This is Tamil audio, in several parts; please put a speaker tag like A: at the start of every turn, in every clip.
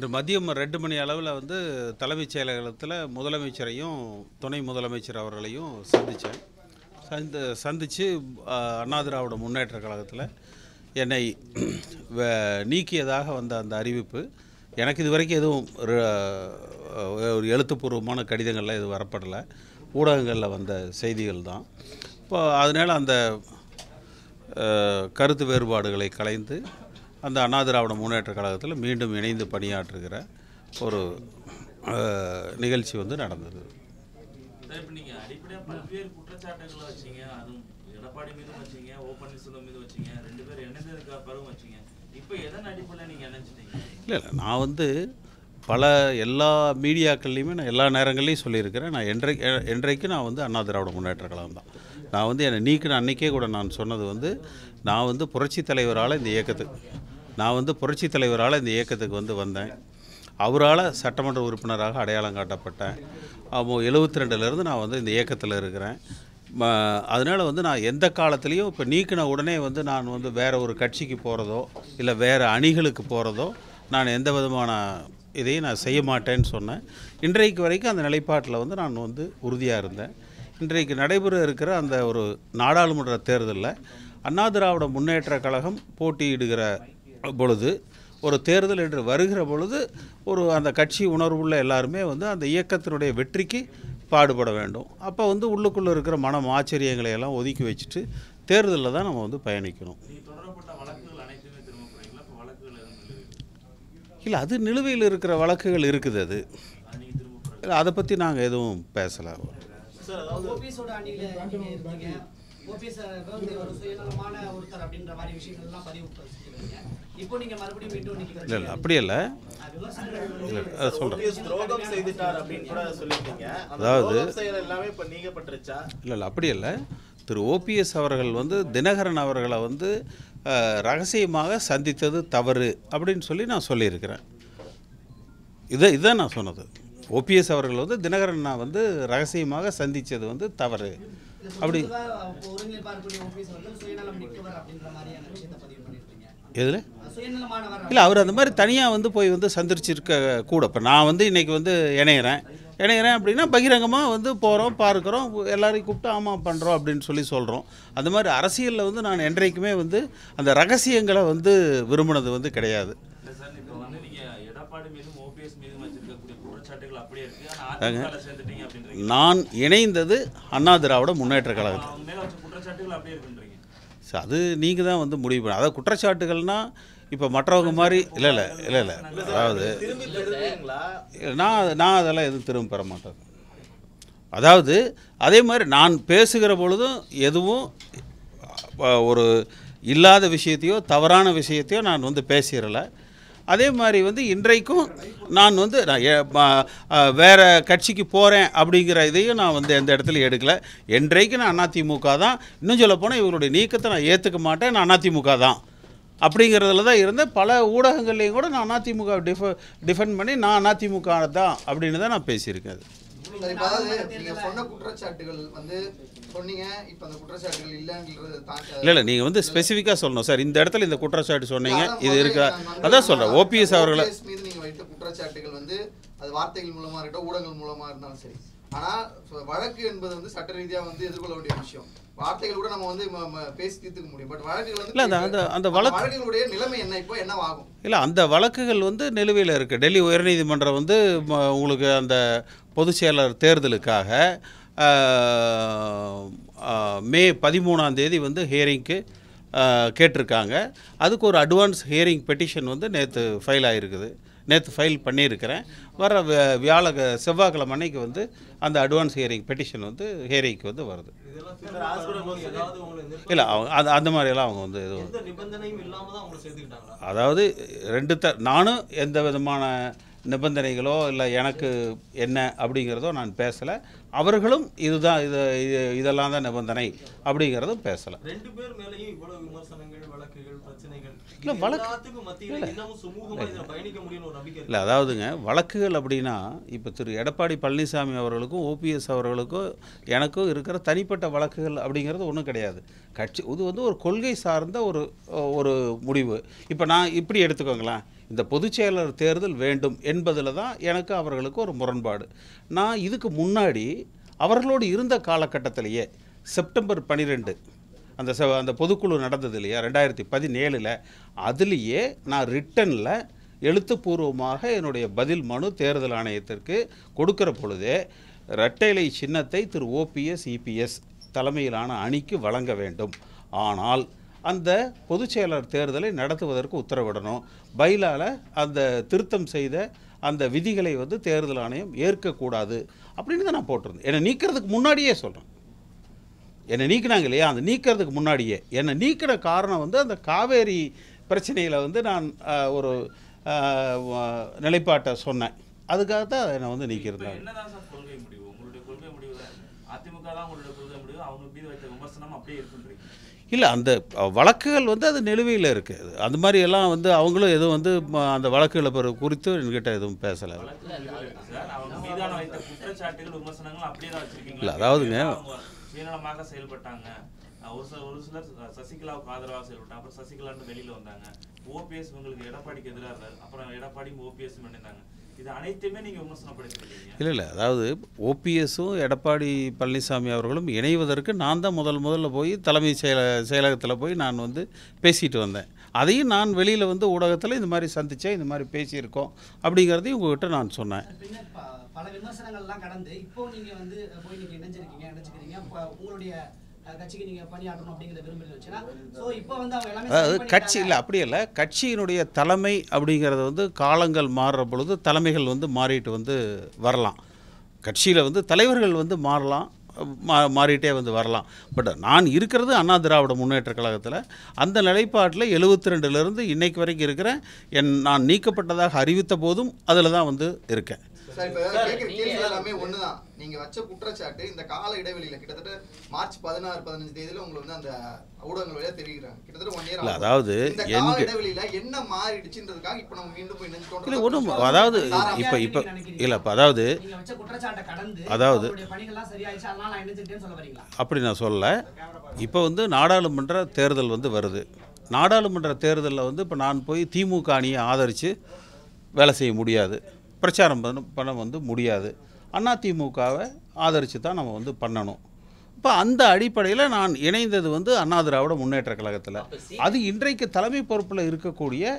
A: இன்று மதியம் 2 மணி அளவில் வந்து தலைமைச் செயலகத்தில் முதலமைச்சரையும் துணை முதலமைச்சர் அவர்களையும் சந்தித்தேன். சந்தித்து அண்ணா திராவிட முன்னேற்ற கழகத்தில் என்னை நீக்கியதாக வந்த அந்த அறிவிப்பு எனக்கு இதுவரைக்கும் எதுவும் ஒரு எழுத்துப்பூர்வமான கடிதங்கள்லாம் எதுவும் வரப்படலை. ஊடகங்களில் வந்த செய்திகள் தான். இப்போ அதனால் அந்த கருத்து வேறுபாடுகளை களைந்து அந்த அண்ணா திராவிட முன்னேற்ற கழகத்தில் மீண்டும் இணைந்து பணியாற்றுகிற ஒரு நிகழ்ச்சி வந்து நடந்தது.
B: பல்வேறு குற்றச்சாட்டுகளை வச்சீங்க, அதுவும் எடப்பாடி மீதும் வச்சீங்க, ஓபன்னீர்செல்வம் மீது வச்சீங்க, 2 பேர் இணைந்ததுக்கு அப்புறம் வச்சீங்க. இப்போ எதன் அடிப்படையில் நீங்கள் நினைச்சிட்டீங்க? இல்லை
A: நான் வந்து எல்லா மீடியாக்கள்லையுமே நான் எல்லா நேரங்கள்லையும் சொல்லியிருக்கிறேன். நான் என்றைக்கு நான் வந்து அண்ணா திராவிட முன்னேற்ற கழகம் தான். நான் வந்து என்னை நீக்கின அன்றைக்கே கூட நான் சொன்னது வந்து நான் வந்து புரட்சித் தலைவரால் இந்த இயக்கத்துக்கு வந்து வந்தேன். அவரால் சட்டமன்ற உறுப்பினராக அடையாளம் காட்டப்பட்டேன். 72லேருந்து நான் வந்து இந்த இயக்கத்தில் இருக்கிறேன். அதனால் வந்து நான் எந்த காலத்துலேயும் இப்போ நீக்கின உடனே வந்து நான் வந்து வேறு ஒரு கட்சிக்கு போகிறதோ இல்லை வேறு அணிகளுக்கு போகிறதோ நான் எந்த விதமான இதையும் நான் செய்ய மாட்டேன்னு சொன்னேன். இன்றைக்கு வரைக்கும் அந்த நிலைப்பாட்டில் வந்து நான் வந்து உறுதியாக இருந்தேன். இன்றைக்கு நடைபெற இருக்கிற அந்த ஒரு நாடாளுமன்ற தேர்தலில் அண்ணா திராவிட முன்னேற்ற கழகம் போட்டியிடுகிற பொழுது, ஒரு தேர்தல் என்று வருகிற பொழுது அந்த கட்சி உணர்வுள்ள எல்லாருமே வந்து அந்த இயக்கத்தினுடைய வெற்றிக்கு பாடுபட வேண்டும். அப்போ வந்து உள்ளுக்குள்ளே இருக்கிற மனம் ஆச்சரியங்களை எல்லாம் ஒதுக்கி வச்சுட்டு தேர்தலில் தான் நம்ம வந்து பயணிக்கணும். இல்லை, அது நிலுவையில் இருக்கிற வழக்குகள் இருக்குது. அது இல்லை, அதை பற்றி நாங்கள் எதுவும் பேசலை. இல்லை அப்படி இல்லை, சொல்கிறேன். அதாவது இல்லை அப்படி இல்லை, திரு ஓபிஎஸ் அவர்கள் வந்து தினகரன் அவர்களை வந்து ரகசியமாக சந்தித்தது தவறு அப்படின்னு சொல்லி நான் சொல்லியிருக்கிறேன். இதான் நான் சொன்னது. ஓபிஎஸ் அவர்கள் வந்து தினகரன் நான் வந்து ரகசியமாக சந்தித்தது வந்து தவறு அப்படி. எதில் இல்லை, அவர் அந்த மாதிரி தனியாக வந்து போய் வந்து சந்திச்சிருக்க கூட. இப்போ நான் வந்து இன்றைக்கி வந்து இணையிறேன் அப்படின்னா பகிரங்கமாக வந்து போகிறோம், பார்க்குறோம், எல்லாரையும் கூப்பிட்டு ஆமாம் பண்ணுறோம் அப்படின்னு சொல்கிறோம். அந்த மாதிரி அரசியலில் வந்து நான் என்றைக்குமே வந்து அந்த ரகசியங்களை வந்து விரும்பினது வந்து கிடையாது. நான் இணைந்தது அண்ணா திராவிட முன்னேற்ற கழகத்தில். அது நீங்கள் தான் வந்து முடிவு பண்ண. அதாவது குற்றச்சாட்டுகள்னால் இப்போ மற்றவங்க மாதிரி இல்லை, அதாவது நான் அதெல்லாம் எதுவும் திரும்ப பெற மாட்டேன். அதாவது அதே மாதிரி நான் பேசுகிற பொழுதும் எதுவும் ஒரு இல்லாத விஷயத்தையோ தவறான விஷயத்தையோ நான் வந்து பேசிடலை. அதே மாதிரி வந்து இன்றைக்கும் நான் வந்து வேறு கட்சிக்கு போகிறேன் அப்படிங்கிற இதையும் நான் வந்து எந்த இடத்துல எடுக்கலை. என்றைக்கு நான் அதிமுக தான். இன்னும் சொல்ல போனால் இவங்களுடைய நீக்கத்தை நான் ஏற்றுக்க மாட்டேன், நான் அதிமுக தான் அப்படிங்கிறதுல தான் இருந்தேன். பல ஊடகங்கள்லேயும் கூட நான் அதிமுக டிஃபெண்ட் பண்ணி நான் அதிமுக தான் அப்படின்னு தான் நான் பேசியிருக்கேன். இல்லை நீங்கள் வந்து ஸ்பெசிஃபிக்காக சொல்லணும் சார், இந்த இடத்துல இந்த குற்றச்சாட்டு சொன்னீங்க, இது இருக்கா, அதான் சொல்கிறேன். ஓபிஎஸ் அவர்களை
C: குற்றச்சாட்டுகள் வந்து அது வார்த்தைகள் மூலமாக இருக்கட்டும், ஊடகங்கள் மூலமாக இருந்தாலும் சரி. ஆனால் வழக்கு என்பது வந்து சட்ட ரீதியாக வந்து எதிர்கொள்ள வேண்டிய விஷயம். வார்த்தைகள் கூட நம்ம வந்து பேசி தீர்த்துக்க முடியும். பட் வழக்குகள் வந்து
A: அந்த வழக்குகளுடைய
C: நிலைமை என்ன, இப்போ என்னவாகும்?
A: இல்லை, அந்த வழக்குகள் வந்து நிலுவையில் இருக்குது. டெல்லி உயர்நீதிமன்றம் வந்து உங்களுக்கு அந்த பொதுச் செயலர் தேர்தலுக்காக மே 13 வந்து ஹியரிங்க்கு கேட்டிருக்காங்க. அதுக்கு ஒரு அட்வான்ஸ் ஹியரிங் பெட்டிஷன் வந்து நேற்று ஃபைல் பண்ணியிருக்கிறேன். வர செவ்வாய்க்கிழமை அன்னைக்கு வந்து அந்த அட்வான்ஸ் ஹியரிங் பெட்டிஷன் வந்து ஹியரிங்க்கு வந்து வருது. இல்லை, அந்த மாதிரியெல்லாம் அவங்க வந்து எதுவும், அதாவது நானும் எந்த விதமான நிபந்தனைகளோ இல்லை எனக்கு என்ன அப்படிங்கிறதோ நான் பேசலை. அவர்களும் இதெல்லாம் தான் நிபந்தனை அப்படிங்கிறதும் பேசலை. இல்லை, அதாவதுங்க வழக்குகள் அப்படின்னா இப்போ திரு எடப்பாடி பழனிசாமி அவர்களுக்கும் ஓபிஎஸ் அவர்களுக்கும் எனக்கும் இருக்கிற தனிப்பட்ட வழக்குகள் அப்படிங்கிறது ஒன்றும் கிடையாது. கட்சி இது வந்து ஒரு கொள்கை சார்ந்த ஒரு முடிவு. இப்போ நான் இப்படி எடுத்துக்கோங்களேன், இந்த பொதுச் செயலர் தேர்தல் வேண்டும் என்பதில் தான் எனக்கு அவர்களுக்கு ஒரு முரண்பாடு. நான் இதுக்கு முன்னாடி அவர்களோடு இருந்த காலகட்டத்திலேயே செப்டம்பர் 12 அந்த பொதுக்குழு நடந்தது இல்லையா 2017, அதுலேயே நான் ரிட்டனில் எழுத்துப்பூர்வமாக என்னுடைய பதில் மனு தேர்தல் ஆணையத்திற்கு கொடுக்கிற பொழுதே இரட்டைலை சின்னத்தை திரு ஓபிஎஸ் இபிஎஸ் தலைமையிலான அணிக்கு வழங்க வேண்டும், ஆனால் அந்த பொதுச் செயலர் தேர்தலை நடத்துவதற்கு உத்தரவிடணும், பைலால அந்த திருத்தம் செய்த அந்த விதிகளை வந்து தேர்தல் ஆணையம் ஏற்கக்கூடாது அப்படின்னு தான் நான் போட்டிருந்தேன். என்னை நீக்கிறதுக்கு முன்னாடியே சொல்கிறேன். என்னை நீக்கினாங்க இல்லையா, அந்த நீக்கிறதுக்கு முன்னாடியே என்னை நீக்கிற காரணம் வந்து அந்த காவேரி பிரச்சனையில் வந்து நான் ஒரு நிலைப்பாட்டை சொன்னேன். அதுக்காக தான் என்னை வந்து நீக்கியிருந்தாங்க.
B: என்னதான் சார் கொள்கை முடிவு? உங்களுடைய கொள்கை முடிவு அதிமுக தான் உங்களுடைய கொள்கை முடிவு, அவங்க மீது வைத்த விமர்சனம் அப்படியே இருக்குன்றீங்க.
A: இல்லை, அந்த வழக்குகள் வந்து அது நிலுவையில் இருக்குது. அந்த மாதிரி எல்லாம் வந்து அவங்களும் எதுவும் வந்து அந்த வழக்குகளை குறித்து என்கிட்ட எதுவும் பேசலை.
B: அவங்க மீதான வைத்த குற்றச்சாட்டுகள் விமர்சனங்கள் அப்படியே தான் வச்சிருக்கீங்க.
A: இல்லை, அதாவதுங்க
B: சுயநலமாக செயல்பட்டாங்க, ஒரு சிலர் சசிகலாவுக்கு ஆதரவாக செயல்பட்டாங்க, அப்புறம் சசிகலான்னு வெளியில் வந்தாங்க, ஓபிஎஸ் உங்களுக்கு எடப்பாடிக்கு எதிராக இருந்தார், அப்புறம் எடப்பாடியும் ஓபிஎஸ் இணைந்தாங்க, இது அனைத்துமே நீங்கள் விமர்சனப்படுத்திருக்கீங்க.
A: இல்லை, அதாவது ஓபிஎஸும் எடப்பாடி பழனிசாமி அவர்களும் இணைவதற்கு நான் தான் முதல்ல போய் தலைமை செயலகத்தில் போய் நான் வந்து பேசிட்டு வந்தேன். அதையும் நான் வெளியில் வந்து ஊடகத்தில் இந்த மாதிரி சந்தித்தேன், இந்த மாதிரி பேசியிருக்கோம் அப்படிங்கிறதையும் உங்கள்கிட்ட நான் சொன்னேன்.
D: பல விமர்சனங்கள்லாம் கடந்து இப்போ நீங்கள் வந்து போய் நீங்கள் இணைஞ்சிருக்கீங்க, உங்களுடைய கட்சிக்கு நீங்கள் பணியாற்றணும் அப்படிங்கிற விரும்புகிறீங்க. ஸோ இப்போ வந்து அவங்க எல்லாமே
A: அதாவது கட்சி இல்லை, அப்படி இல்லை, கட்சியினுடைய தலைமை அப்படிங்கிறது வந்து காலங்கள் மாறுற பொழுது தலைமைகள் வந்து மாறிட்டு வந்து வரலாம். கட்சியில் வந்து தலைவர்கள் வந்து மாறிட்டே வந்து வரலாம். பட் நான் இருக்கிறது அண்ணா திராவிட முன்னேற்ற கழகத்தில். அந்த நிலைப்பாட்டில் 72லேருந்து இன்னைக்கு வரைக்கும் இருக்கிறேன். நான் நீக்கப்பட்டதாக அறிவித்த போதும் அதில் தான் வந்து இருக்கேன்.
C: சார், இப்போ கேட்குற கேள்வி எல்லாமே ஒண்ணுதான். நீங்க வச்ச குற்றச்சாட்டு இந்த கால இடைவெளியில கிட்டத்தட்ட மார்ச் 16-15 தேதியில உங்களுக்கு வந்து அந்த ஊடகங்கள் வழியா தெரிவிக்கிறாங்க. கிட்டத்தட்ட 1 இயர்.
A: அதாவது
C: இந்த கால இடைவெளியில என்ன மாறிடுச்சுன்றதுக்காக இப்போ நம்ம மீண்டும் போய் நினைச்சிட்டோம்.
A: இல்லை ஒன்றும், அதாவது இப்போ இல்லை, இப்போ அதாவது
D: பணிகள்லாம் சரியாயிடுச்சு அதனால நான் இணைஞ்சிட்டேன்னு சொல்ல வரீங்களா?
A: அப்படி நான் சொல்லலை. இப்போ வந்து நாடாளுமன்ற தேர்தல் வந்து வருது. நாடாளுமன்ற தேர்தலில் வந்து இப்போ நான் போய் திமுக அணியை ஆதரித்து வேலை செய்ய முடியாது, பிரச்சாரம் பண்ண வந்து முடியாது. அதிமுகவை ஆதரித்து தான் நம்ம வந்து பண்ணணும். இப்போ அந்த அடிப்படையில் நான் இணைந்தது வந்து அண்ணா திராவிட முன்னேற்ற கழகத்தில். அது இன்றைக்கு தலைமை பொறுப்பில் இருக்கக்கூடிய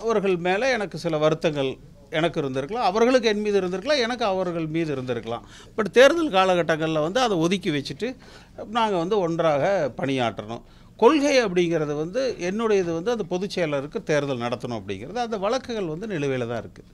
A: அவர்கள் மேலே எனக்கு சில வருத்தங்கள் எனக்கு இருந்திருக்கலாம், அவர்களுக்கு என் மீது இருந்திருக்கலாம், எனக்கு அவர்கள் மீது இருந்திருக்கலாம். பட் தேர்தல் காலகட்டங்களில் வந்து அதை ஒதுக்கி வச்சுட்டு நாங்கள் வந்து ஒன்றாக பணியாற்றணும். கொள்கை அப்படிங்கிறது வந்து என்னுடையது வந்து அந்த பொதுச் செயலருக்கு தேர்தல் நடத்தணும் அப்படிங்கிறது அந்த வழக்குகள் வந்து நிலுவையில் தான் இருக்குது.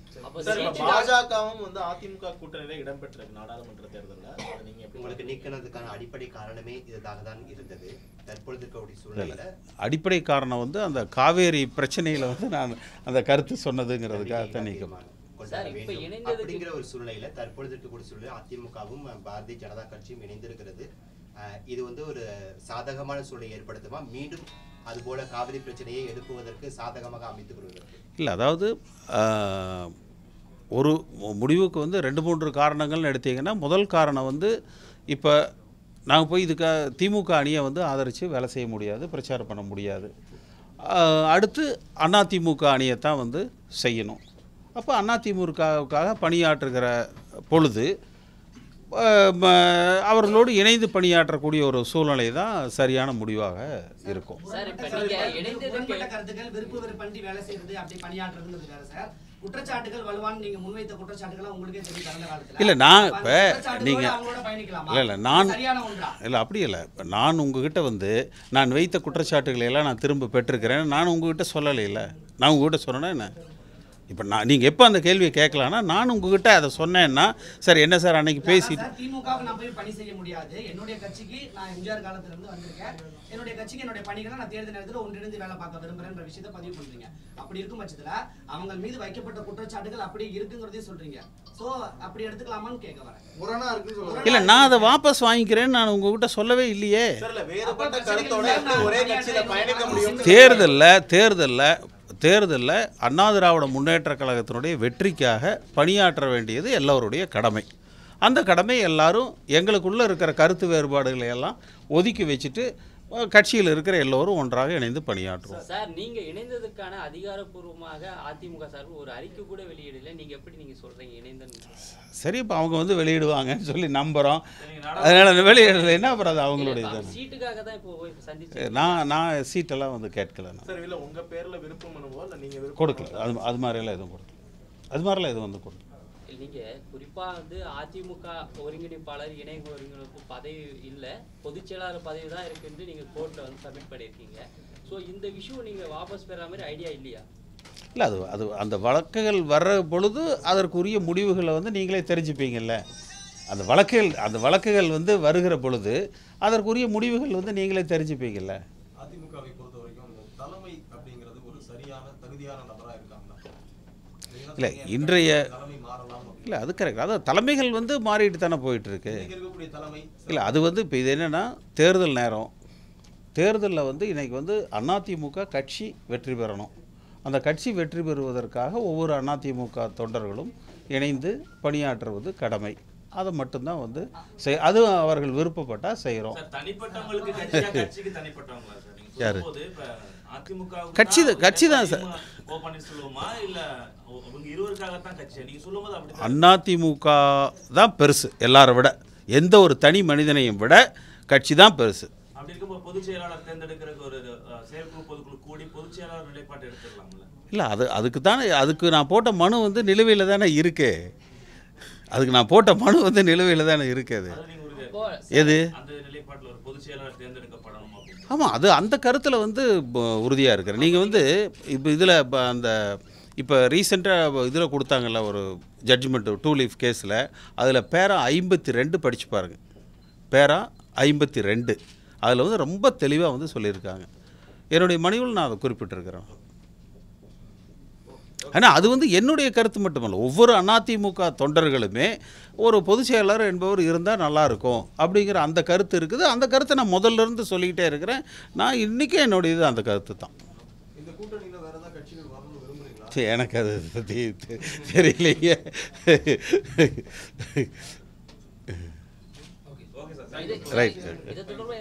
E: பாஜகவும் வந்து அதிமுக கூட்டணியில இடம்பெற்றிருக்கு நாடாளுமன்ற தேர்தலில்.
F: உங்களுக்கு நீக்கினதுக்கான அடிப்படை காரணமே இதுதாக தான் இருந்தது. தற்பொழுது இருக்கக்கூடிய சூழ்நிலை
A: அடிப்படை காரணம் வந்து அந்த காவேரி பிரச்சனையில் வந்து நான் அந்த கருத்து சொன்னதுங்கிறதுக்காக தான் நீக்கமாக
F: அப்படிங்கிற ஒரு சூழ்நிலையில தற்பொழுது இருக்கக்கூடிய சூழ்நிலை அதிமுகவும் பாரதிய ஜனதா கட்சியும் இணைந்திருக்கிறது. இது வந்து ஒரு சாதகமான சூழ்நிலை ஏற்படுத்துமா? மீண்டும் அதுபோல காவிரி பிரச்சனையை எழுப்புவதற்கு சாதகமாக அமைத்துக் கொள்வது
A: இல்லை, அதாவது ஒரு முடிவுக்கு வந்து 2-3 காரணங்கள்னு எடுத்தீங்கன்னா, முதல் காரணம் வந்து இப்போ நாங்கள் போய் திமுக அணியை வந்து ஆதரித்து வேலை செய்ய முடியாது, பிரச்சாரம் பண்ண முடியாது. அடுத்து அதிமுக அணியை தான் வந்து செய்யணும். அப்போ அதிமுகவுக்காக பணியாற்றுகிற பொழுது அவர்களோடு இணைந்து பணியாற்றக்கூடிய ஒரு சூழ்நிலை தான் சரியான முடிவாக இருக்கும். இல்லை, நான் இப்போ நீங்கள் இல்லை நான் இல்லை அப்படி இல்லை, நான் உங்ககிட்ட வந்து நான் வைத்த குற்றச்சாட்டுகளை எல்லாம் நான் திரும்ப பெற்றிருக்கிறேன். நான் உங்ககிட்ட சொல்லலை. இல்லை, நான் உங்ககிட்ட சொன்னேன்னா என்ன? இப்போ நீங்கள் எப்போ அந்த கேள்வியை கேட்கலான்னா, நான் உங்ககிட்ட அதை சொன்னேன்னா சார் என்ன சார் அன்னைக்கு பேசிட்டு
D: திமுகவுக்கு நான் போய் பணி செய்ய முடியாது, என்னுடைய கட்சிக்கு நான் எம்ஜிஆர் காலத்துல இருந்து வந்திருக்கேன், என்னுடைய கட்சிக்கு என்னுடைய பணிகளை நான் தேர்தல் நேரத்தில் ஒன்றிணைந்து வேலை பார்க்க விரும்புறேன்ற விஷயத்தை பதிவு பண்றீங்க. அப்படி இருக்கும் பட்சத்தில் அவங்க மீது வைக்கப்பட்ட குற்றச்சாட்டுகள் அப்படியே இருக்குங்கிறதையும் சொல்றீங்க. ஸோ அப்படி எடுத்துக்கலாமான்னு கேட்க வரேன்.
C: முரணா இருக்குன்னு சொல்லுவாங்க.
A: இல்லை, நான் அதை வாபஸ் வாங்கிக்கிறேன்னு நான் உங்ககிட்ட சொல்லவே இல்லையே. தேர்தலில் அண்ணா திராவிட முன்னேற்ற கழகத்தினுடைய வெற்றிக்காக பணியாற்ற வேண்டியது எல்லோருடைய கடமை. அந்த கடமை எல்லாரும் எங்களுக்குள்ளே இருக்கிற கருத்து வேறுபாடுகளை எல்லாம் ஒதுக்கி வச்சுட்டு கட்சியில் இருக்கிற எல்லோரும் ஒன்றாக இணைந்து பணியாற்றுவோம்.
G: சார், நீங்க இணைந்ததுக்கான அதிகாரப்பூர்வமாக அதிமுக சார்பு ஒரு அறிக்கை கூட வெளியிடல. நீங்க எப்படி நீங்க சொல்றீங்க இணைந்தன்னு?
A: சரி, இப்போ அவங்க வந்து வெளியிடுவாங்கன்னு சொல்லி நம்புகிறோம். அதனால் வெளியிடலைன்னா அப்புறம் அது அவங்களுடைய இது.
G: சீட்டுக்காக தான் இப்போ சந்திச்சு
A: நான் சீட்டெல்லாம் வந்து கேட்கல.
E: சார் இல்ல உங்க பேர்ல விருப்பம் மனுவோ இல்ல நீங்க விருப்பம்
A: கொடுக்கல. அது மாதிரியெல்லாம் எதுவும் கொடுக்கல. அது மாதிரிலாம் எதுவும் வந்து கொடுக்கல.
G: நீங்க குறிப்பா வந்து அதிமுக ஒருங்கிணைப்பாளர் இணை ஒருங்கிணைப்பு பதவி இல்ல, பொதுச் செயலாளர் பதவி தான் இருக்குன்னு நீங்க கோர்ட்ல வந்து சப்மிட் பண்ணியிருக்கீங்க. ஸோ இந்த விஷயம் நீங்க வாபஸ் பெற மாதிரி ஐடியா இல்லையா?
A: இல்லை, அது அந்த வழக்குகள் வர்ற பொழுது அதற்குரிய முடிவுகளை வந்து நீங்களே தெரிஞ்சுப்பீங்கல்ல. அந்த வழக்குகள் வந்து வருகிற பொழுது அதற்குரிய முடிவுகள் வந்து நீங்களே தெரிஞ்சுப்பீங்கல்ல.
H: அதிமுகவை பொறுத்த வரைக்கும் அந்த தலைமை அப்படிங்கிறது ஒரு சரியான தகுதியான நபராக இருக்காங்களா?
A: இல்லை, இன்றைய
H: தலைமை மாறலாம்.
A: இல்லை, அது கரெக்ட். அதாவது தலைமைகள் வந்து மாறிட்டு தானே போயிட்டுருக்கு.
H: இருக்கக்கூடிய தலைமை
A: இல்லை, அது வந்து இப்போ இது என்னென்னா தேர்தல் நேரம். தேர்தலில் வந்து இன்றைக்கி வந்து அதிமுக கட்சி வெற்றி பெறணும். அந்த கட்சி வெற்றி பெறுவதற்காக ஒவ்வொரு அதிமுக தொண்டர்களும் இணைந்து பணியாற்றுவது கடமை. அதை மட்டும்தான் வந்து அது அவர்கள் விருப்பப்பட்டால் செய்கிறோம்.
B: தனிப்பட்டவங்களுக்கு கட்சிக்கு தனிப்பட்டவங்களா சார்? நீங்க
A: யாரு?
B: சொல்லும்போது இப்ப அதிமுக
A: கட்சி தான் சார்.
B: ஓ பன்னீர்செல்வமா இல்ல அவங்க இருவருக்காக தான் கட்சி? நீங்க சொல்லும்போது அப்படி
A: அதிமுக தான் பெருசு எல்லாரை விட. எந்த ஒரு தனி மனிதனையும் விட கட்சி தான் பெருசு.
B: அப்படி இருக்கும்போது பொதுச் செயலாளர் தேர்ந்தெடுக்கிறதுக்கு ஒரு செயற்குழு பொதுக்குழு கூடி பொதுச் செயலாளர் நிலைப்பாட்டை எடுத்துடலாம்ல?
A: இல்லை, அதுக்கு நான் போட்ட மனு வந்து நிலுவையில் தானே இருக்கு. அதுக்கு நான் போட்ட மனு வந்து நிலுவையில் தானே இருக்குது. எது
B: அந்த நிலைப்பாட்டில் ஒரு பொதுச் செயலாளர் தேர்ந்தெடுக்கப்படணும் அப்படின்னு.
A: ஆமாம், அந்த கருத்தில் வந்து உறுதியாக இருக்கிறேன். நீங்கள் வந்து இப்போ இதில் இப்போ ரீசெண்டாக இதில் கொடுத்தாங்கல்ல ஒரு ஜட்ஜ்மெண்ட்டு 2 லீஃப் கேஸில், அதில் பேரா 52 படித்து பாருங்கள். பேரா 52 அதில் வந்து ரொம்ப தெளிவாக வந்து சொல்லியிருக்காங்க. என்னுடைய மனுவில் நான் அதை குறிப்பிட்டிருக்கிறேன். ஆனால் அது வந்து என்னுடைய கருத்து மட்டுமல்ல, ஒவ்வொரு அதிமுக தொண்டர்களுமே ஒரு பொதுச் செயலாளர் என்பவர் இருந்தால் நல்லாயிருக்கும் அப்படிங்கிற அந்த கருத்து இருக்குது. அந்த கருத்தை நான் முதல்ல இருந்து சொல்லிக்கிட்டே இருக்கிறேன். நான் இன்றைக்கும் என்னுடைய இது அந்த கருத்து தான்.
H: இந்த கூட்டணியில் வேற ஏதாவது கட்சிகள் வரணும்னு விரும்புறீங்களா?
A: சரி, எனக்கு அது பற்றி தெரியலைங்க.
B: Okay sir.
A: ரைட்.
G: இதை தொடர்பு